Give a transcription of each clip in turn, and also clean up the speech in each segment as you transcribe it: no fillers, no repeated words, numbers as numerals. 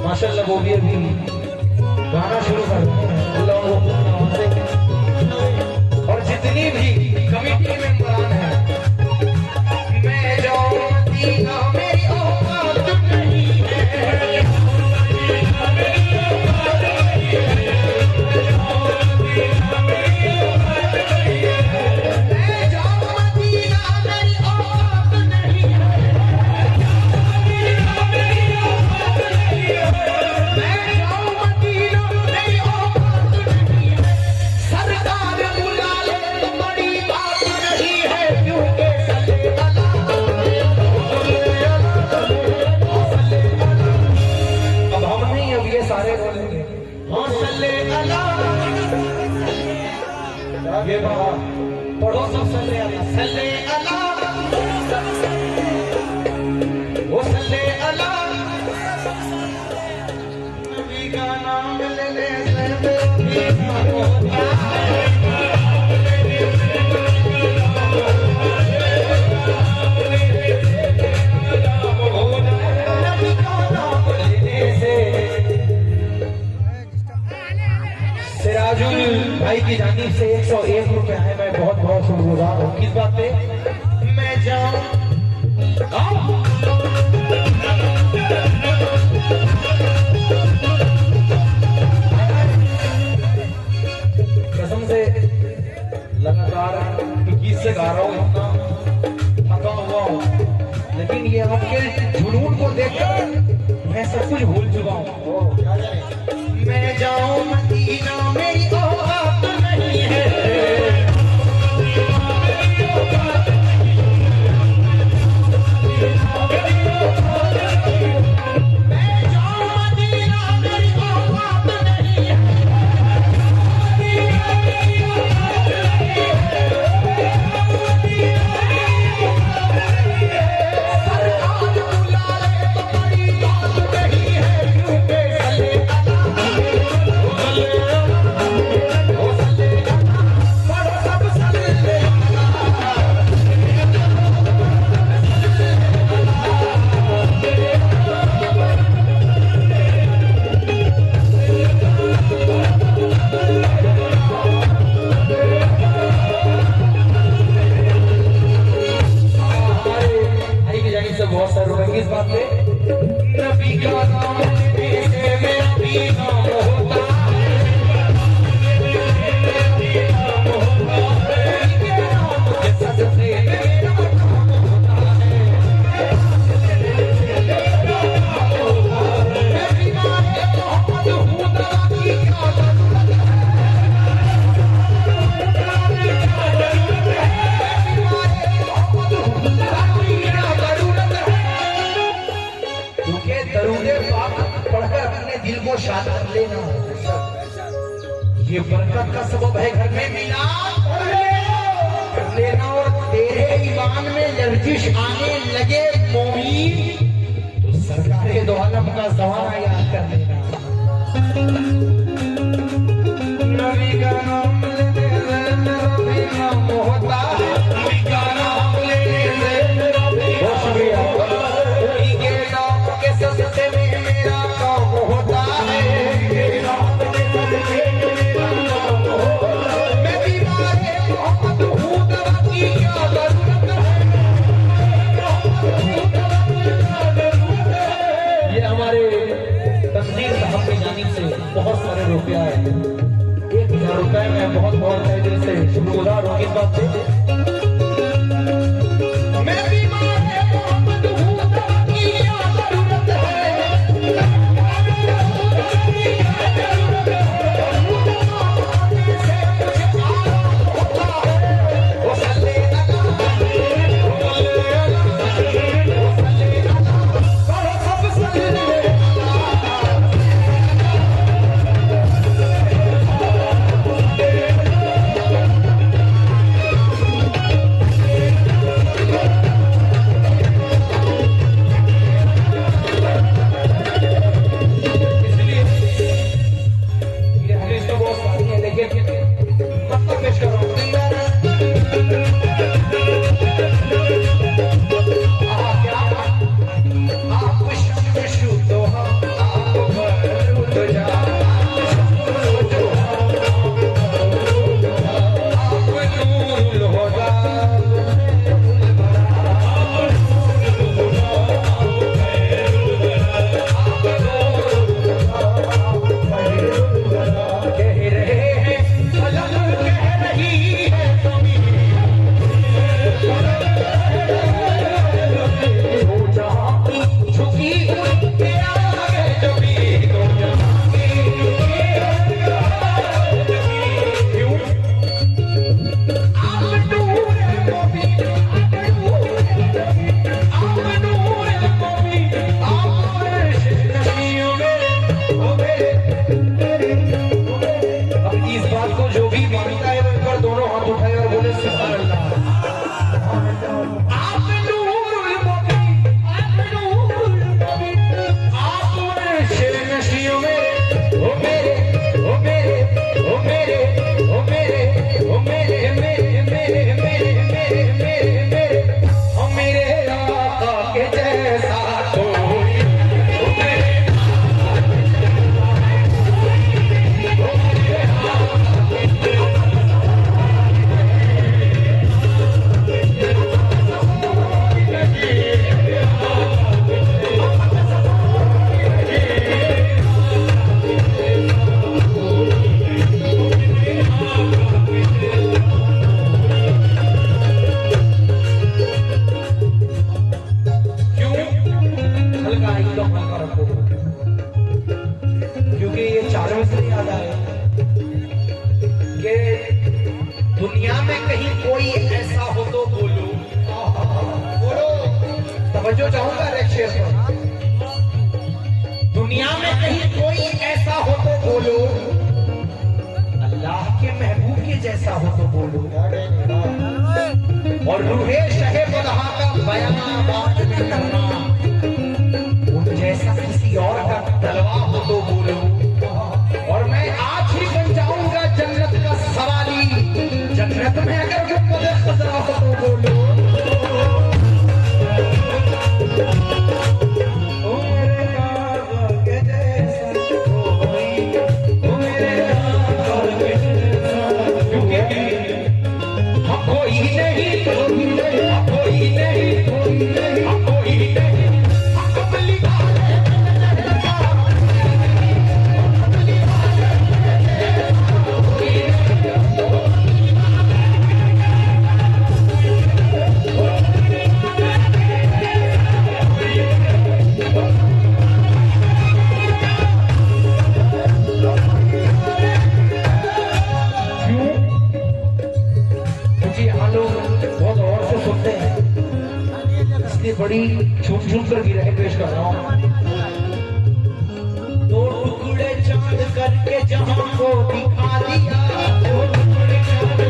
माशाल्लाह वो भी अभी गाना शुरू कर और जितनी भी कमेटी मेंबरान है मैं जाऊं मदीना मेरी औकात नहीं है मैं जाऊं मदीना मेरी औकात नहीं है मैं जाऊं सारे बोलेंगे हाँ सल्ले अला ये बाबा पढ़ो सब सल्ले अला वो सल्ले अला नबी का नाम ले ले सिराजुल भाई की जानिब से 101 रुपया है। मैं बहुत बहुत शुक्रगुजार हूँ। किस बात पे? मैं जाऊँ कसम से लगातार 21 से गा रहा हूँ, इतना थका हुआ हूँ, लेकिन ये आपके जुनून को देखकर मैं सब कुछ भूल चुका हूँ। मैं जाऊँ मदीना मेरी औकात नहीं है, मैं जाऊँ मदीना मेरी औकात नहीं है, सरकार बुलाए तो बड़ी बात नहीं है, क्योंकि बहुत सारे रुपए किस बात पे? नबी का नाम लेने से मेरा भी नाम होता है, नबी के नाम के सदके मेरा नाम होता है, मैं बीमार मोहम्मद हूँ, दवा की क्या जरूरत है, दिल को शांत कर लेना, ये बरकत का सबब है। घर में मिलाद कर लेना और तेरे ईमान में लर्जिश आने लगे मोमीन तो सरकारे दो आलम का ज़माना याद कर लेना। नबी का नाम लेने से मेरा भी नाम होता है, नबी का नाम लेने से मेरा भी बहुत शुक्रिया, नबी के नाम के सदके में मेरा काम होता है, मैं बीमार मोहम्मद हूँ, दवा की क्या जरूरत है। ये हमारे तस्वीर साहब की जानिब से बहुत सारे रुपया है, 1000 रुपए में बहुत बहुत तहे दिल से शुक्रगुजार हूँ। इस बात से मैं बीमार मोहम्मद हूँ, दवा की क्या जरूरत है, तवज्जो चाहूंगा शेर पर। दुनिया में कहीं कोई ऐसा हो तो बोलो, अल्लाह के महबूब के जैसा हो तो बोलो, और रूहे शहे बदहा का बयान बात में करना, उन जैसा किसी और का तलवा हो तो बोलो, और मैं आज ही बन जाऊंगा जन्नत का सवाली, जन्नत में अगर गुंबद खजरा हो तो बोलो। बड़ी छूट छूट कर गिरा पेश कर रहा हूँ। दो टुकड़े चांद करके जहां को दिखा दिया, दो टुकड़े चांद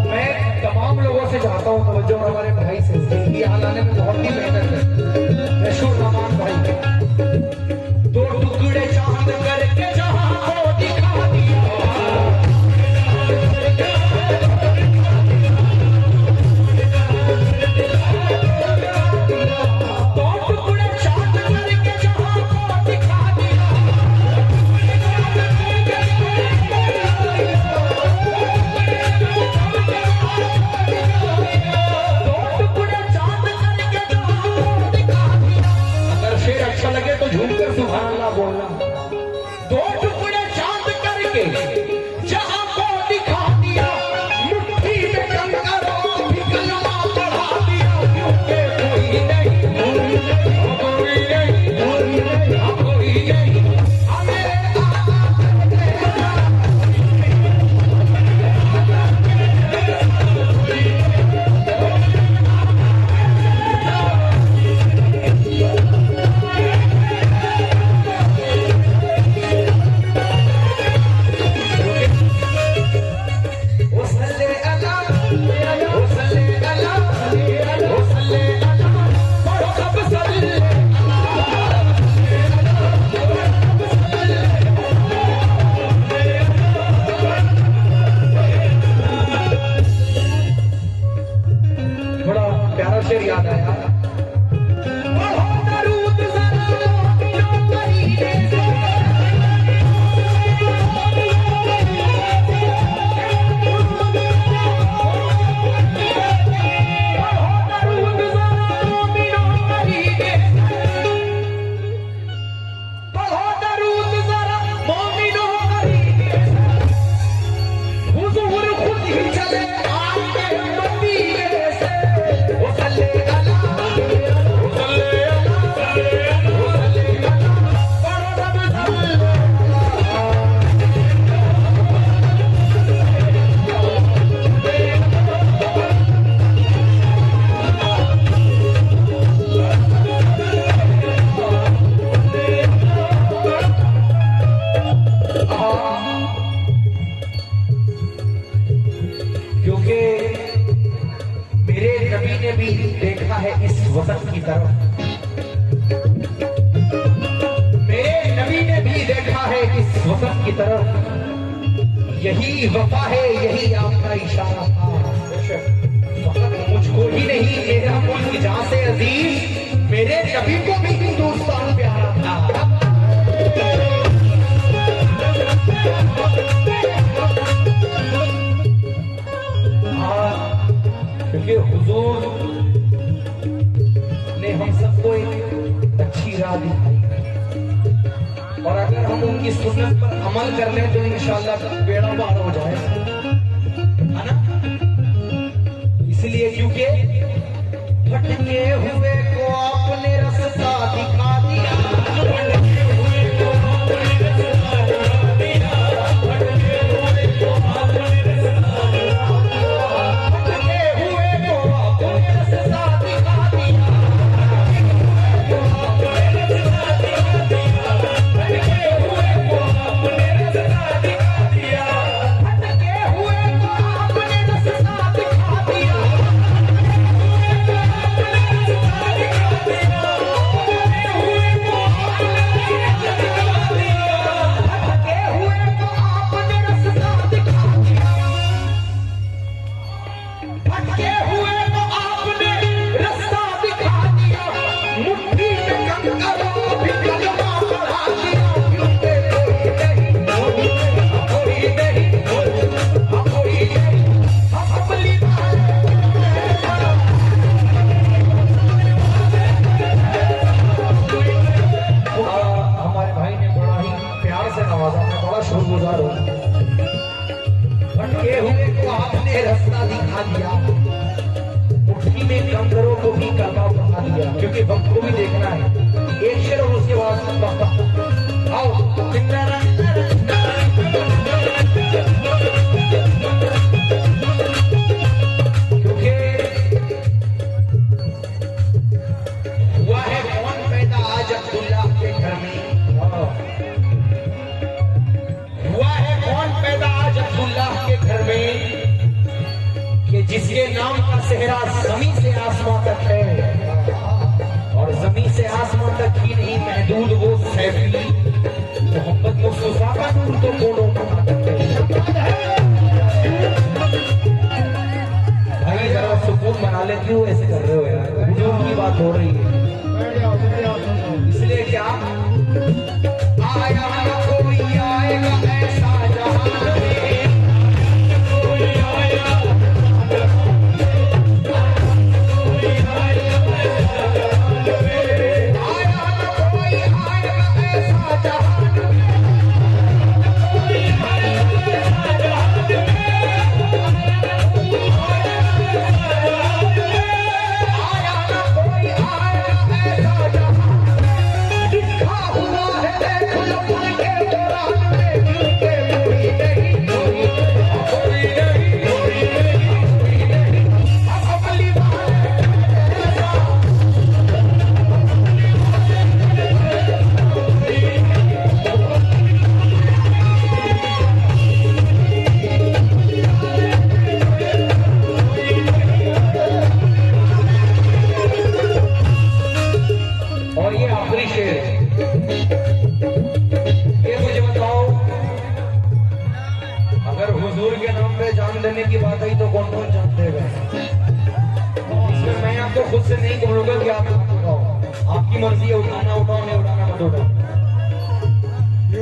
मैं तमाम लोगों से चाहता हूँ तवज्जो हमारे भाई से, ये हाल आने में बहुत ही मेहनत है, मशहूर रहमान भाई। दो टुकड़े चांद करके जहां को दिखा दिया, बोलना। दो टुकड़े चांद करके जहां को दिखा दिया, मुट्ठी में कंकरों भी कलमा पढ़ा दिया, क्योंकि कोई नहीं, कोई नहीं, कोई नहीं, कोई नहीं, याद आया। क्योंकि मेरे नबी ने भी देखा है इस वतन की तरफ, मेरे नबी ने भी देखा है इस वतन की तरफ, यही वफा है, यही आपका इशारा था। फकत मुझको ही नहीं, मेरा मुल्क जहां से अजीज, मेरे नबी को भी हिंदुस्तान प्यारा था। क्योंकि हुजूर ने हम सबको एक अच्छी राह दिखाई, और अगर हम उनकी सुन्नत पर अमल कर लें तो इंशाअल्लाह बेड़ा पार हो जाए, है ना। इसलिए क्योंकि भटके हुए को आपने रास्ता दिखा दिया, भटके हुए को आपने रास्ता दिखा दिया, भटके हुए को आपने दिया, क्योंकि वक्त को भी देखना है। एक शेर और उसके बाद वक्त। आओ क्योंकि हुआ है कौन पैदा आज अब्दुल्ला के घर में, हुआ है कौन पैदा आज अब्दुल्ला के घर में, कि जिसके नाम का सेहरा जमीन से आसमां तक है, और जमीन से आसमां तक ही नहीं महदूद वो सैफी मोहम्मद मुस्तफा का नूर तो कोनों में तक है। भाई जरा सुकून बना लेती हो, ऐसे कर रहे हो यार, हुजूर की बात हो रही है, इसलिए क्या आया ना कोई आएगा ऐसा जहान में, कोई आएगा देने की बात आई तो कौन कौन जानते हैं। इसमें मैं आपको खुद से नहीं बोलूंगा कि आप उठाओ, आपकी मर्जी है, उठाना उठाओ, नहीं उठाना मत उठाओ।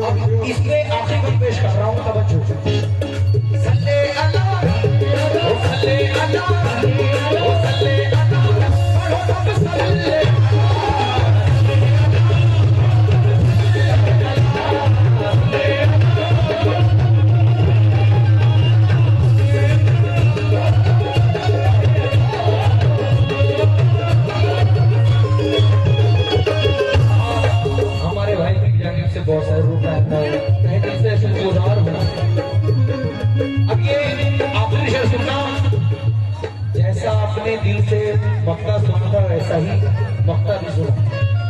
अब इसमें आखिरी बात पेश कर रहा हूँ, तवज्जो। सल्ले अल्लाह, ओ सल्ले अल्लाह, ओ सल्ले अल्लाह, पढ़ो सब सल्ले बहुत सारे रूप रहता है, दिल से ऐसे गुजार हो। अब ये आखिरी शेर सुनना, जैसा आपने दिल से मक्ता सुना था वैसा ही मक्ता भी सुना।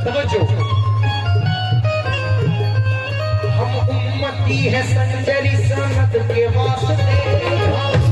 समझो, हम उम्मती है संजरी सनत के वास्ते।